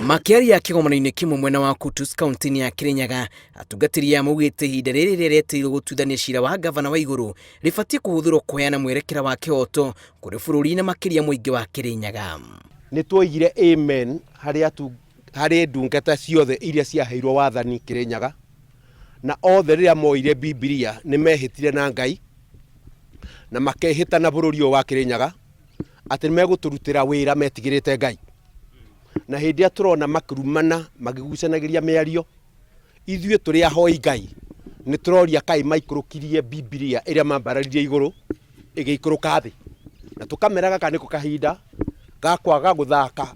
Makiaria kigomano-ini kimwe mwena wa Kutus kaunti-ini ya Kirinyaga, atungatiria maugite ihinda riri riretirwo gutuithania cira wa gavana Waiguru ribatie kuhuthirwo kuheana mwerekera wa kihoto kuri bururi na makiria muingi wa Kirinyaga. Ni twoigire amen hari ndungata ciothe iria ciaheirwo wathani Kirinyaga, na othe riria moire Biblia ni mehitire na Ngai na makehita na bururi wa Kirinyaga ati meguturutira wira metigirite Ngai. Na hindi ya turona makurumana magigucanagiria miario ithuĩ turi ahoi Ngai ni turoria kai maikurukirie Biblia iria mambararirie iguru igiikuruka thi, na tukameraga kaniko kahinda gakwaga guthaka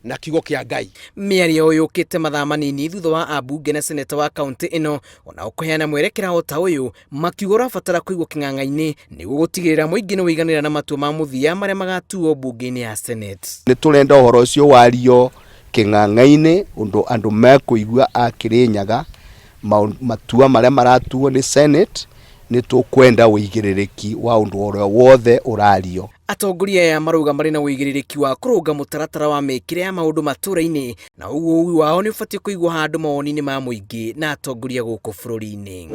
na kigo kia Ngai. Miario yukite mathaa manini thutha wa ambunge na seneta wa kaunti ino ona ukuheana mwerekera o ta uyu makiuga batara kuigwo king'ang'a-ini niguo gutigirira muingi ni wiganira na matua ma muthia maria magatuo bunge-ini ya Senate. Ni turenda uhoro ucio wario king'ang'a-ini undu andu mekuigua a Kirinyaga matua maria maratuo ni Senate. Ni tukwenda uigiririki wa undu oro wothe urario. Atongoria ya marauga marina uigiririki wa kurunga mutaratara wa mekire ya maundu matura-ini na uguo wao ni ubatie kuigwa handu mawoni-ini ma muingi na atongoria guku bururi-ini.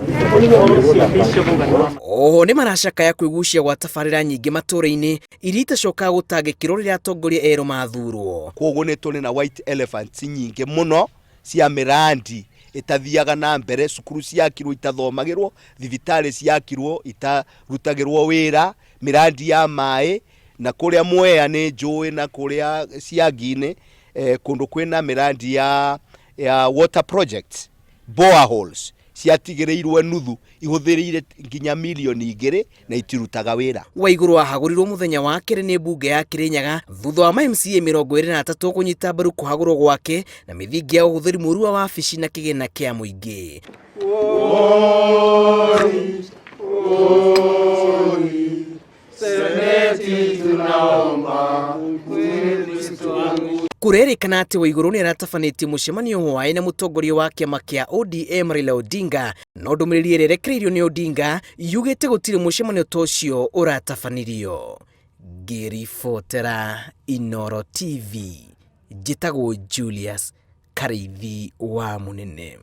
Oho ni maracakaya kwigucia gwa tabarira nyingi matura-ini iria itacoka gutangikirwo riria atongoria ero mathurwo. Koguo ni turi na white elephants nyingi muno cia mirandi itathiaga na mbere, cukuru ciakirwo itathomagirwo, thibitari ciakirwo itarutagirwo wira, mirandi ya mai na kuria Mwea ni njui na kuria Ciangi-ini kundu kwina mirandi ya water projects, boreholes ciatigirirwo nuthu ihuthirire nginya milioni 2 na itirutaga wira. Waiguru ahagurirwo muthenya wa kere ni bunge ya Kirinyaga thutha wa MCA 23 kunyita mbaru kuhagurwo gwake na mithingi ya uhuthiri muru wa wabici na kigina kia muingi. Kurerikana ati Waiguru ni aratafanĩtie mucemanio wae na mutongoria wa kiama kia ODM Raila Odinga, no ndumiriri irerekereirio ni Odinga yugite gutire mucemanio tocio uratafanirio. Ngiribotera Inooro TV, njitagwo Julius Karithi wa Munene.